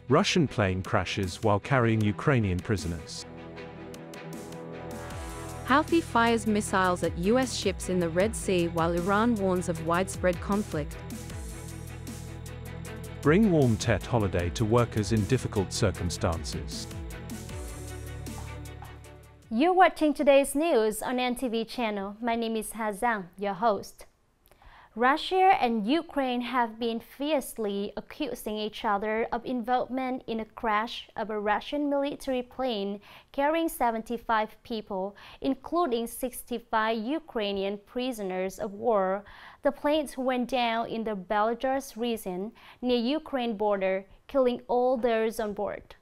Russian plane crashes while carrying Ukrainian prisoners. Houthi fires missiles at U.S. ships in the Red Sea while Iran warns of widespread conflict. Bring warm Tet holiday to workers in difficult circumstances. You're watching today's news on NTV channel. My name is Hazang, your host. Russia and Ukraine have been fiercely accusing each other of involvement in a crash of a Russian military plane carrying 75 people, including 65 Ukrainian prisoners of war. The planes went down in the Belarus region near Ukraine border, killing all those on board.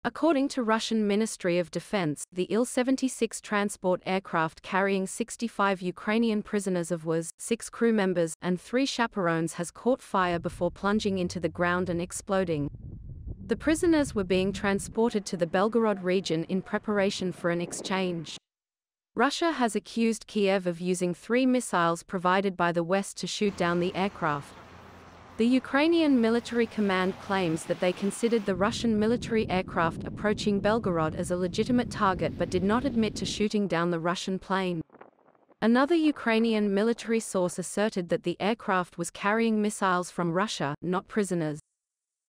According to Russian Ministry of Defense, the Il-76 transport aircraft carrying 65 Ukrainian prisoners of was 6 crew members and 3 chaperones has caught fire before plunging into the ground and exploding. The prisoners were being transported to the Belgorod region in preparation for an exchange. Russia has accused Kiev of using 3 missiles provided by the West to shoot down the aircraft. The Ukrainian military command claims that they considered the Russian military aircraft approaching Belgorod as a legitimate target but did not admit to shooting down the Russian plane. Another Ukrainian military source asserted that the aircraft was carrying missiles from Russia, not prisoners.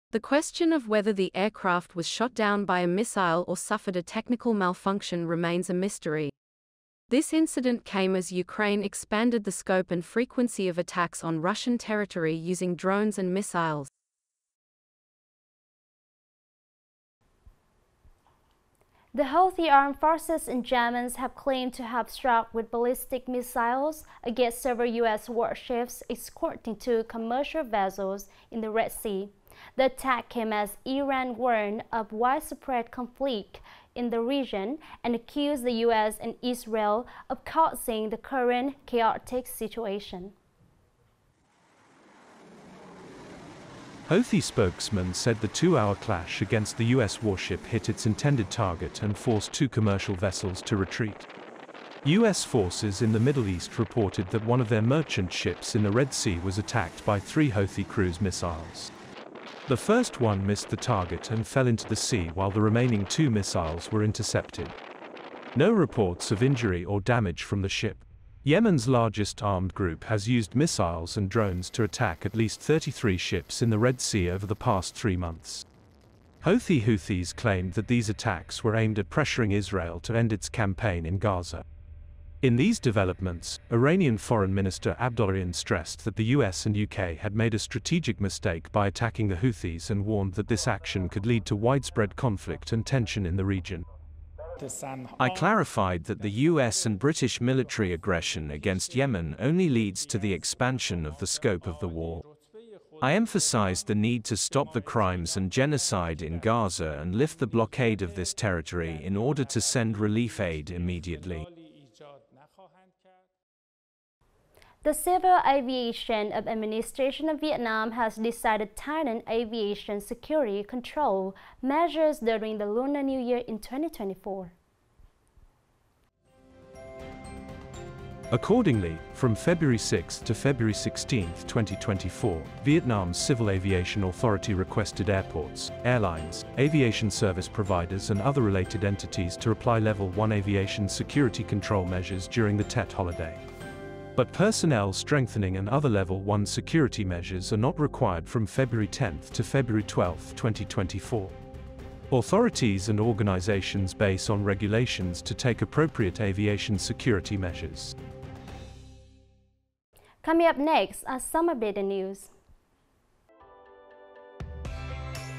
The question of whether the aircraft was shot down by a missile or suffered a technical malfunction remains a mystery. This incident came as Ukraine expanded the scope and frequency of attacks on Russian territory using drones and missiles. The Houthi armed forces in Yemen have claimed to have struck with ballistic missiles against several U.S. warships escorting 2 commercial vessels in the Red Sea. The attack came as Iran warned of widespread conflict in the region and accused the U.S. and Israel of causing the current chaotic situation. Houthi spokesman said the 2-hour clash against the U.S. warship hit its intended target and forced 2 commercial vessels to retreat. U.S. forces in the Middle East reported that one of their merchant ships in the Red Sea was attacked by 3 Houthi cruise missiles. The first one missed the target and fell into the sea while the remaining 2 missiles were intercepted. No reports of injury or damage from the ship. Yemen's largest armed group has used missiles and drones to attack at least 33 ships in the Red Sea over the past 3 months. Houthis claimed that these attacks were aimed at pressuring Israel to end its campaign in Gaza. In these developments, Iranian Foreign Minister Aviation stressed that the US and UK had made a strategic mistake by attacking the Houthis and warned that this action could lead to widespread conflict and tension in the region. I clarified that the US and British military aggression against Yemen only leads to the expansion of the scope of the war. I emphasized the need to stop the crimes and genocide in Gaza and lift the blockade of this territory in order to send relief aid immediately. The Civil Aviation Administration of Vietnam has decided to tighten aviation security control measures during the Lunar New Year in 2024. Accordingly, from February 6 to February 16, 2024, Vietnam's Civil Aviation Authority requested airports, airlines, aviation service providers and other related entities to apply Level 1 aviation security control measures during the Tet holiday. But personnel strengthening and other Level 1 security measures are not required from February 10 to February 12, 2024. Authorities and organizations base on regulations to take appropriate aviation security measures. Coming up next are some updated news.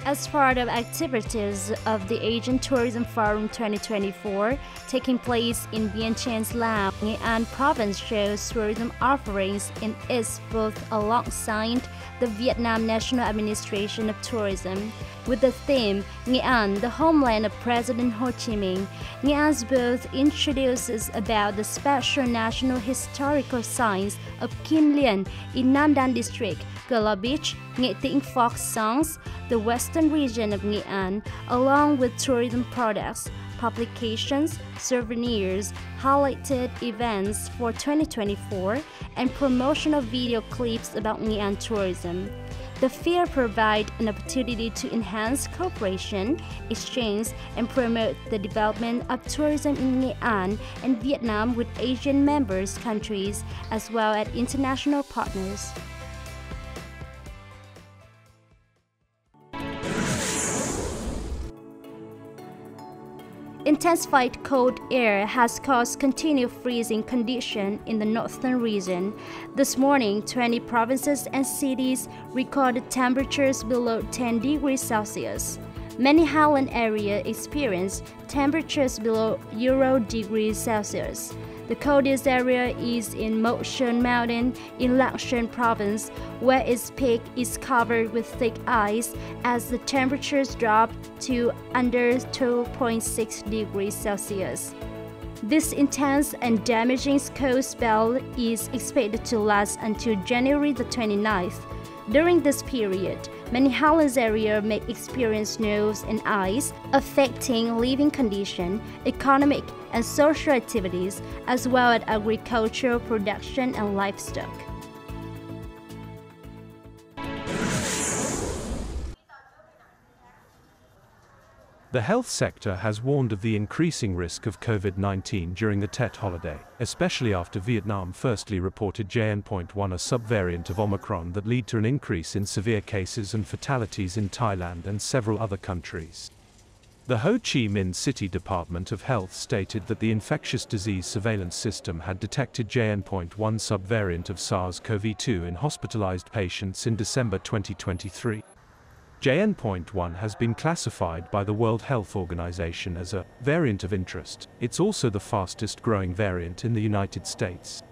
As part of activities of the Asian Tourism Forum 2024 taking place in Vientiane's Lao, Nghệ An province shows tourism offerings in its booth alongside the Vietnam National Administration of Tourism. With the theme, Nghệ An, the homeland of President Ho Chi Minh, Nghệ An's booth introduces about the special national historical sites of Kim Liên in Nam Dan District, Gala Beach, Nghệ Tĩnh folk songs, the western region of Nghệ An, along with tourism products, publications, souvenirs, highlighted events for 2024, and promotional video clips about Nghệ An tourism. The fair provides an opportunity to enhance cooperation, exchange, and promote the development of tourism in Nghệ An and Vietnam with Asian members countries as well as international partners. Intensified cold air has caused continued freezing conditions in the northern region. This morning, 20 provinces and cities recorded temperatures below 10 degrees Celsius. Many highland areas experienced temperatures below 0 degrees Celsius. The coldest area is in Mo Sơn Mountain in Lạc Sơn Province, where its peak is covered with thick ice as the temperatures drop to under 2.6 degrees Celsius. This intense and damaging cold spell is expected to last until January the 29th. During this period, many highlands areas may experience snows and ice, affecting living conditions, economic and social activities, as well as agricultural production and livestock. The health sector has warned of the increasing risk of COVID-19 during the Tet holiday, especially after Vietnam firstly reported JN.1, a subvariant of Omicron that led to an increase in severe cases and fatalities in Thailand and several other countries. The Ho Chi Minh City Department of Health stated that the infectious disease surveillance system had detected JN.1 subvariant of SARS-CoV-2 in hospitalized patients in December 2023. JN.1 has been classified by the World Health Organization as a variant of interest. It's also the fastest growing variant in the United States.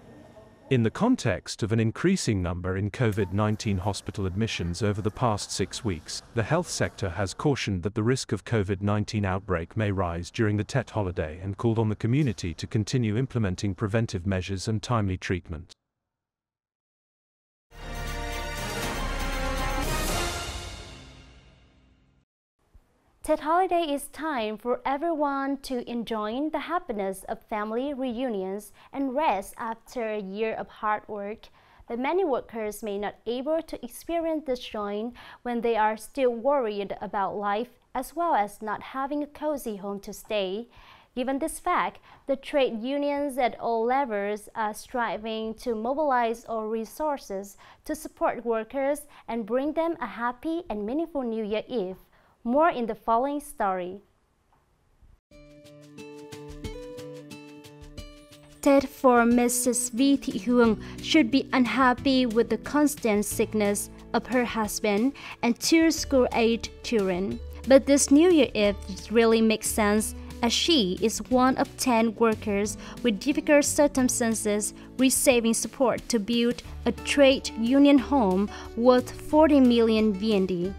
In the context of an increasing number in COVID-19 hospital admissions over the past 6 weeks, the health sector has cautioned that the risk of COVID-19 outbreak may rise during the Tet holiday and called on the community to continue implementing preventive measures and timely treatment. Tet holiday is time for everyone to enjoy the happiness of family reunions and rest after a year of hard work. But many workers may not be able to experience this joy when they are still worried about life as well as not having a cozy home to stay. Given this fact, the trade unions at all levels are striving to mobilize all resources to support workers and bring them a happy and meaningful New Year Eve. More in the following story. Tet for Mrs. Vi Thị Hương should be unhappy with the constant sickness of her husband and 2 school-aged children. But this New Year Eve really makes sense, as she is one of 10 workers with difficult circumstances receiving support to build a trade union home worth 40 million VND.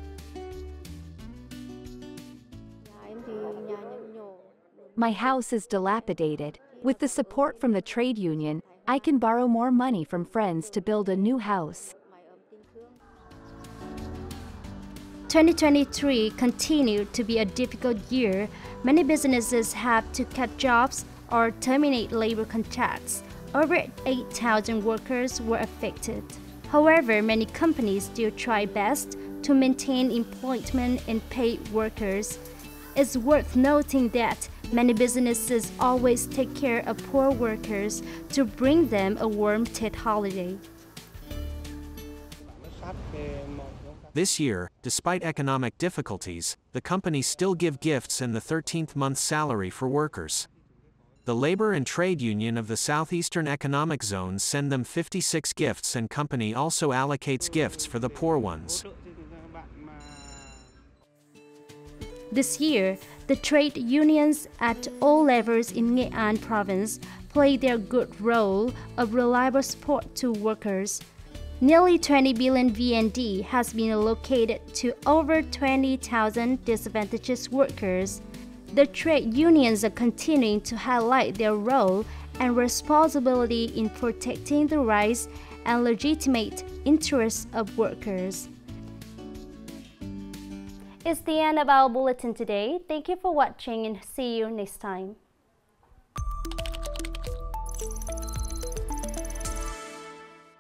My house is dilapidated. With the support from the trade union, I can borrow more money from friends to build a new house. 2023 continued to be a difficult year. Many businesses have to cut jobs or terminate labor contracts. Over 8,000 workers were affected. However, many companies still try best to maintain employment and pay workers. It's worth noting that many businesses always take care of poor workers to bring them a warm Tet holiday. This year, despite economic difficulties, the companies still give gifts and the 13th month's salary for workers. The Labor and Trade Union of the Southeastern Economic Zone send them 56 gifts, and company also allocates gifts for the poor ones. This year, the trade unions at all levels in Nghệ An province play their good role of reliable support to workers. Nearly 20 billion VND has been allocated to over 20,000 disadvantaged workers. The trade unions are continuing to highlight their role and responsibility in protecting the rights and legitimate interests of workers. It's the end of our bulletin today. Thank you for watching and see you next time.